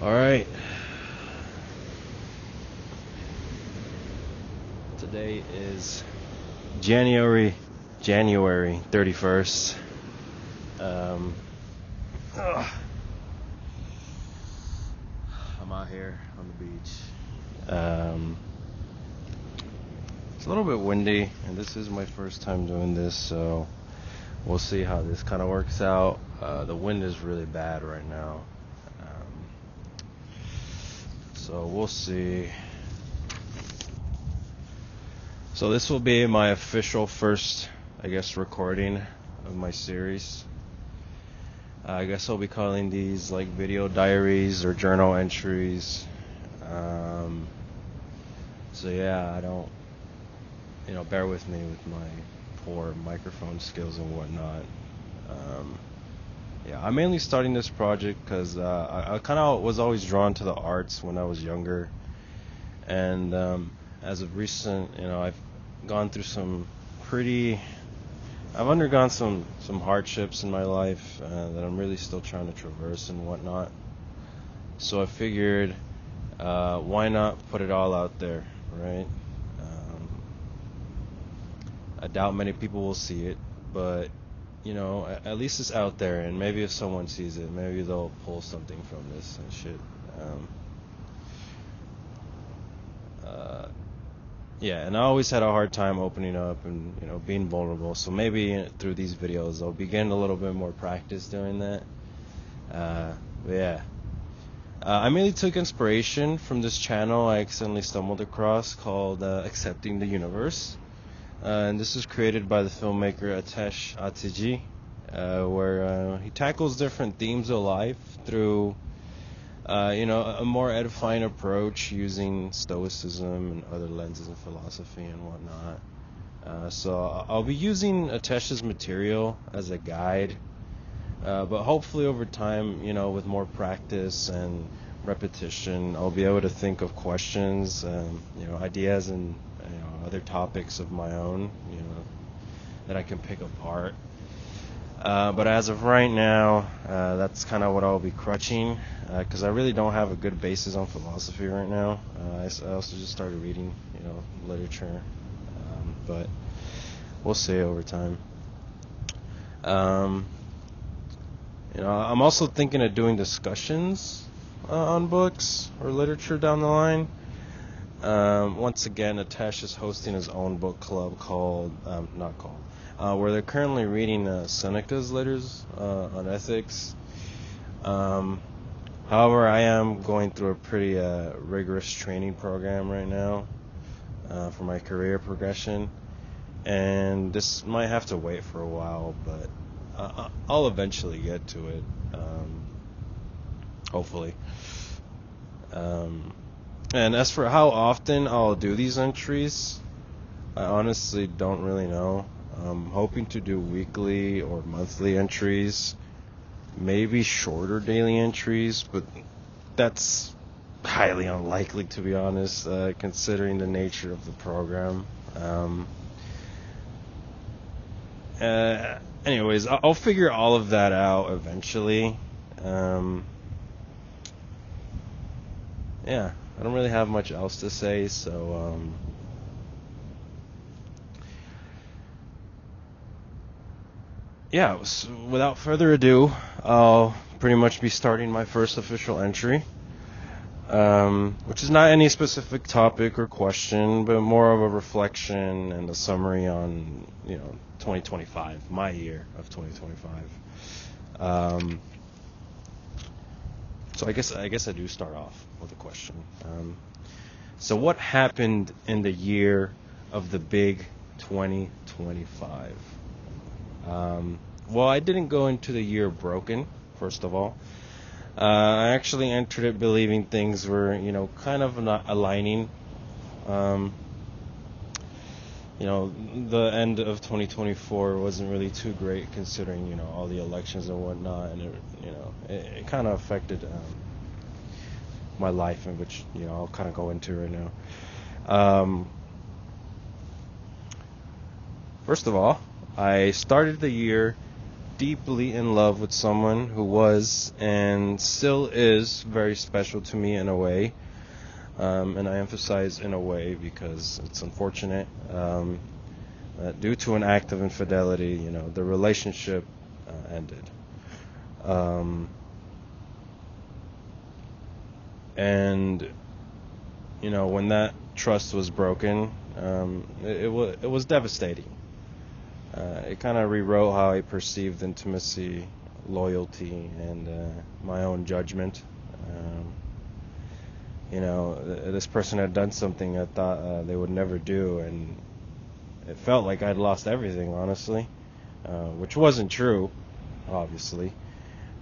All right. Today is January 31st. I'm out here on the beach. It's a little bit windy, and this is my first time doing this, so we'll see how this kind of works out. The wind is really bad right now. So we'll see. So this will be my official first, recording of my series. I guess I'll be calling these like video diaries or journal entries. So yeah, I don't, bear with me with my poor microphone skills and whatnot. I'm mainly starting this project because I kind of was always drawn to the arts when I was younger, and as of recent, I've gone through I've undergone some hardships in my life that I'm really still trying to traverse and whatnot. So I figured, why not put it all out there, right? I doubt many people will see it, but at least it's out there, and maybe if someone sees it, maybe they'll pull something from this and shit. And I always had a hard time opening up and being vulnerable. So maybe through these videos, I'll be getting a little bit more practice doing that. I mainly took inspiration from this channel I accidentally stumbled across called Accepting the Universe. And this is created by the filmmaker Atesh Atiji, where he tackles different themes of life through, a more edifying approach using stoicism and other lenses of philosophy and whatnot. So I'll be using Atesh's material as a guide, but hopefully over time, with more practice and repetition, I'll be able to think of questions, ideas and other topics of my own, that I can pick apart. But as of right now, that's kind of what I'll be crutching, because I really don't have a good basis on philosophy right now. I also just started reading, literature, but we'll see over time. I'm also thinking of doing discussions on books or literature down the line. Once again, Atesh is hosting his own book club where they're currently reading Seneca's letters on ethics. However, I am going through a pretty rigorous training program right now for my career progression, and this might have to wait for a while, but I'll eventually get to it, hopefully. And as for how often I'll do these entries, I honestly don't really know. I'm hoping to do weekly or monthly entries, maybe shorter daily entries, but that's highly unlikely, to be honest, considering the nature of the program. Anyways, I'll figure all of that out eventually. I don't really have much else to say, so without further ado, I'll pretty much be starting my first official entry, which is not any specific topic or question, but more of a reflection and a summary on 2025, my year of 2025. So I guess I do start off with a question. So what happened in the year of the big 2025? Well, I didn't go into the year broken, first of all. I actually entered it believing things were, kind of not aligning. The end of 2024 wasn't really too great considering, all the elections and whatnot, and it kind of affected my life, in which, I'll kind of go into right now. First of all, I started the year deeply in love with someone who was and still is very special to me in a way. And I emphasize in a way because it's unfortunate that due to an act of infidelity, the relationship ended. And when that trust was broken, it was devastating. It kind of rewrote how I perceived intimacy, loyalty, and my own judgment. This person had done something I thought they would never do, and it felt like I'd lost everything, honestly, which wasn't true, obviously.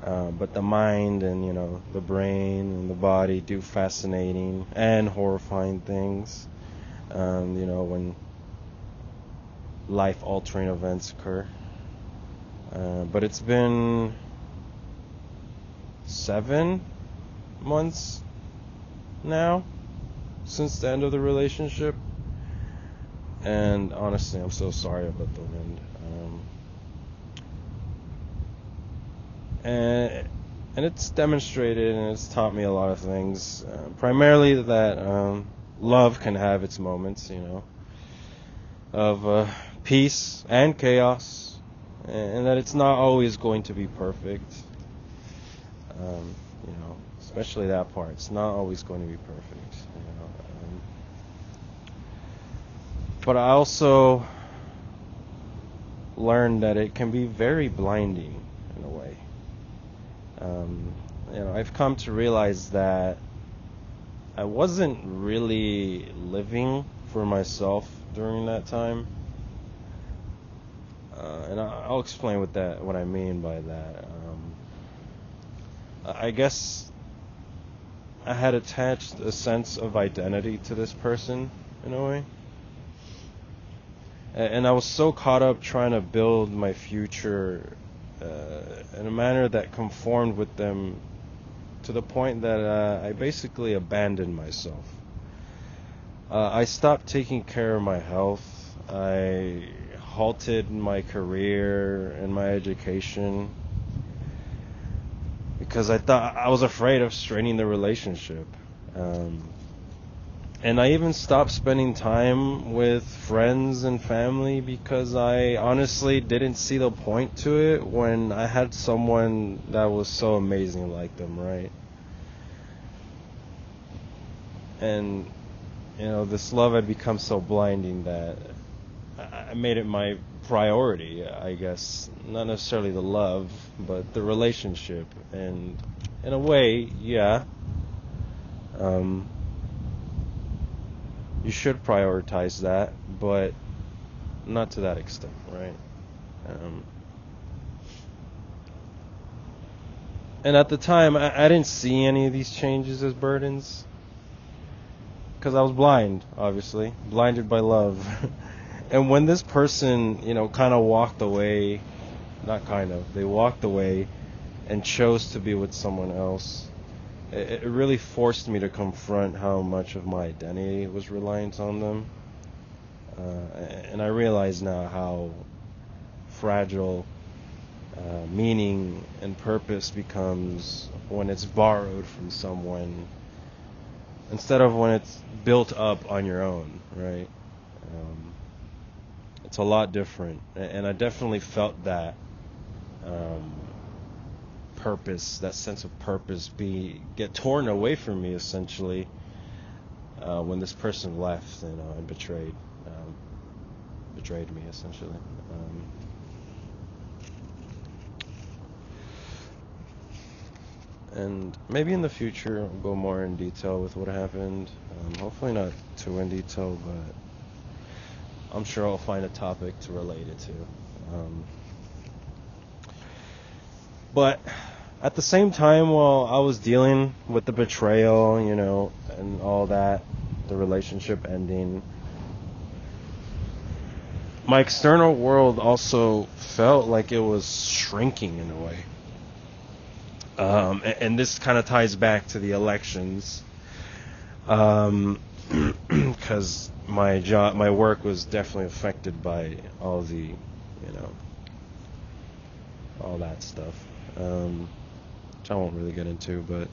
But the mind and, the brain and the body do fascinating and horrifying things, when life-altering events occur. But it's been 7 months now since the end of the relationship, and honestly, I'm so sorry about the wind. And it's demonstrated and it's taught me a lot of things. Primarily that love can have its moments, of peace and chaos, and that it's not always going to be perfect. Especially that part. It's not always going to be perfect. But I also learned that it can be very blinding in a way. I've come to realize that I wasn't really living for myself during that time. And I'll explain what I mean by that. I guess I had attached a sense of identity to this person in a way. And I was so caught up trying to build my future in a manner that conformed with them to the point that I basically abandoned myself. I stopped taking care of my health. I halted my career and my education because I was afraid of straining the relationship. And I even stopped spending time with friends and family because I honestly didn't see the point to it when I had someone that was so amazing like them, right? And, this love had become so blinding that I made it my priority, I guess. Not necessarily the love, but the relationship. And in a way, yeah. You should prioritize that, but not to that extent, right? And at the time, I didn't see any of these changes as burdens because I was blind, obviously, blinded by love. And when this person, kind of walked away, they walked away and chose to be with someone else, it really forced me to confront how much of my identity was reliant on them. And I realize now how fragile meaning and purpose becomes when it's borrowed from someone instead of when it's built up on your own, right? It's a lot different, and I definitely felt that purpose, that sense of purpose, get torn away from me essentially when this person left, and betrayed me essentially. And maybe in the future I'll go more in detail with what happened. Hopefully not too in detail, but I'm sure I'll find a topic to relate it to. But at the same time, while I was dealing with the betrayal, and all that, the relationship ending, my external world also felt like it was shrinking in a way. And this kind of ties back to the elections, because my work was definitely affected by all the, all that stuff, which I won't really get into. But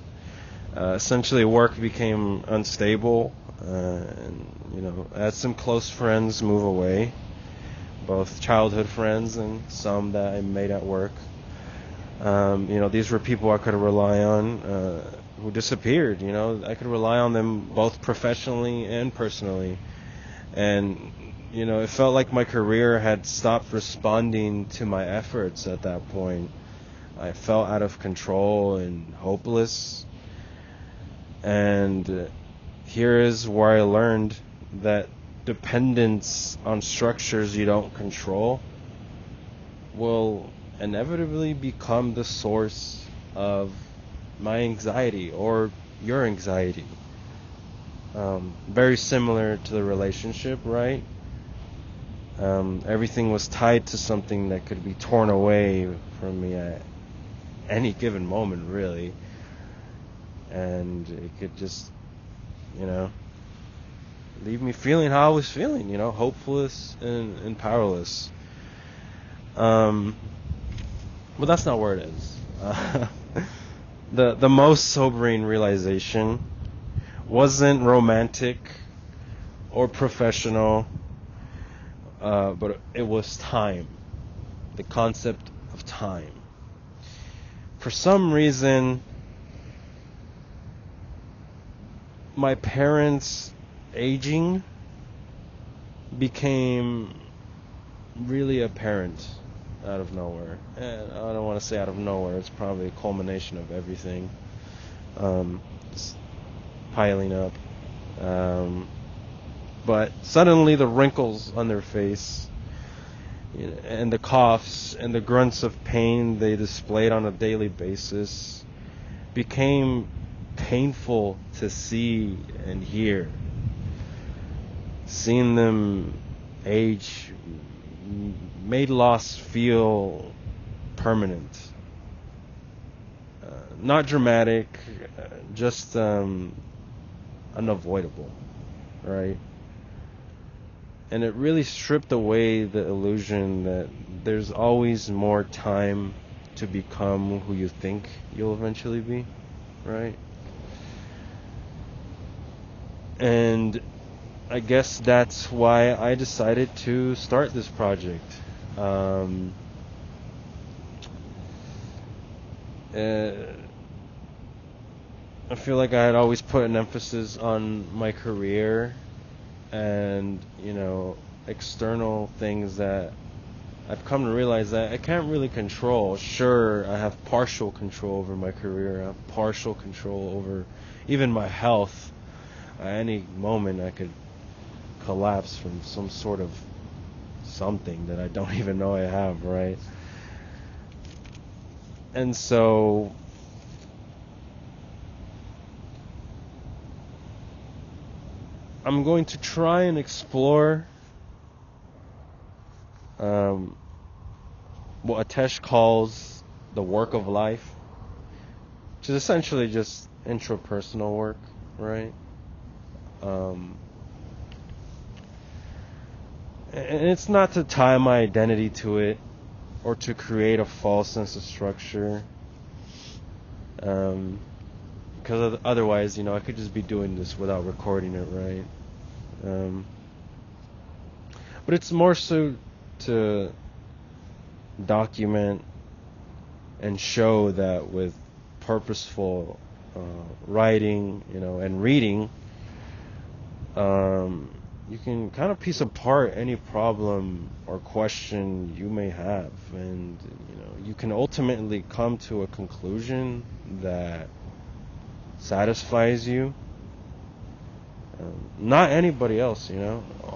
essentially, work became unstable, and I had some close friends move away, both childhood friends and some that I made at work. These were people I could rely on, who disappeared. I could rely on them both professionally and personally. And, it felt like my career had stopped responding to my efforts at that point. I felt out of control and hopeless. And here is where I learned that dependence on structures you don't control will inevitably become the source of my anxiety or your anxiety. Very similar to the relationship, right? Everything was tied to something that could be torn away from me at any given moment, really. And it could just, leave me feeling how I was feeling, hopeless and powerless. But that's not where it is. The most sobering realization wasn't romantic or professional, but it was time. The concept of time. For some reason, my parents' aging became really apparent out of nowhere. And I don't want to say out of nowhere. It's probably a culmination of everything, just piling up. But suddenly the wrinkles on their face, and the coughs and the grunts of pain they displayed on a daily basis became painful to see and hear. Seeing them age made loss feel permanent. Not dramatic, just unavoidable, right? And it really stripped away the illusion that there's always more time to become who you think you'll eventually be, right? And I guess that's why I decided to start this project. I feel like I had always put an emphasis on my career and, external things that I've come to realize that I can't really control. Sure, I have partial control over my career. I have partial control over even my health. At any moment I could collapse from some sort of something that I don't even know I have, right? And so I'm going to try and explore what Atesh calls the work of life, which is essentially just intrapersonal work, right? And it's not to tie my identity to it or to create a false sense of structure, because otherwise, I could just be doing this without recording it, right? But it's more so to document and show that with purposeful writing, and reading, you can kind of piece apart any problem or question you may have, and you can ultimately come to a conclusion that satisfies you. Not anybody else,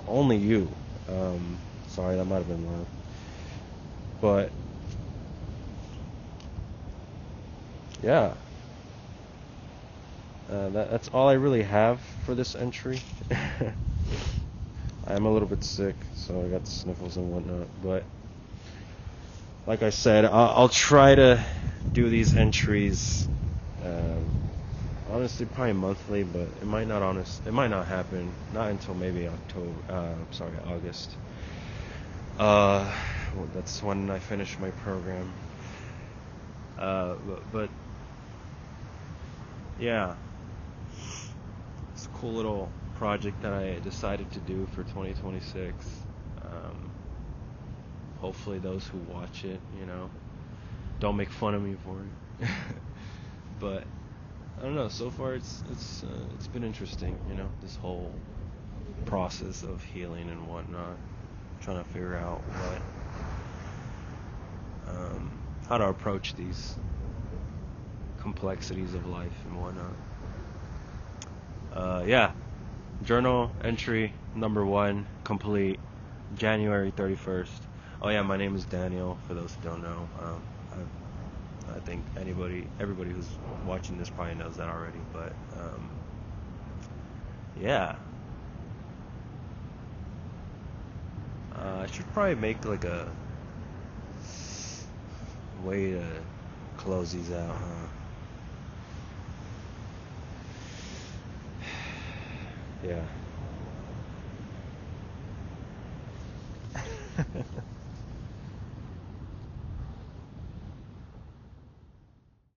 only you. Sorry, that might have been loud. But yeah, that's all I really have for this entry. I'm a little bit sick, so I got the sniffles and whatnot. But like I said, I'll try to do these entries. Honestly, probably monthly, but it might not happen. Not until maybe August. Well, that's when I finish my program. But yeah, it's a cool little project that I decided to do for 2026. Um, Hopefully, those who watch it, don't make fun of me for it. But I don't know. So far, it's been interesting. This whole process of healing and whatnot, trying to figure out how to approach these complexities of life and whatnot. Yeah, journal entry number 1 complete, January 31st. Oh yeah, my name is Daniel. For those who don't know, I think everybody who's watching this probably knows that already. But yeah, I should probably make like a way to close these out. Yeah.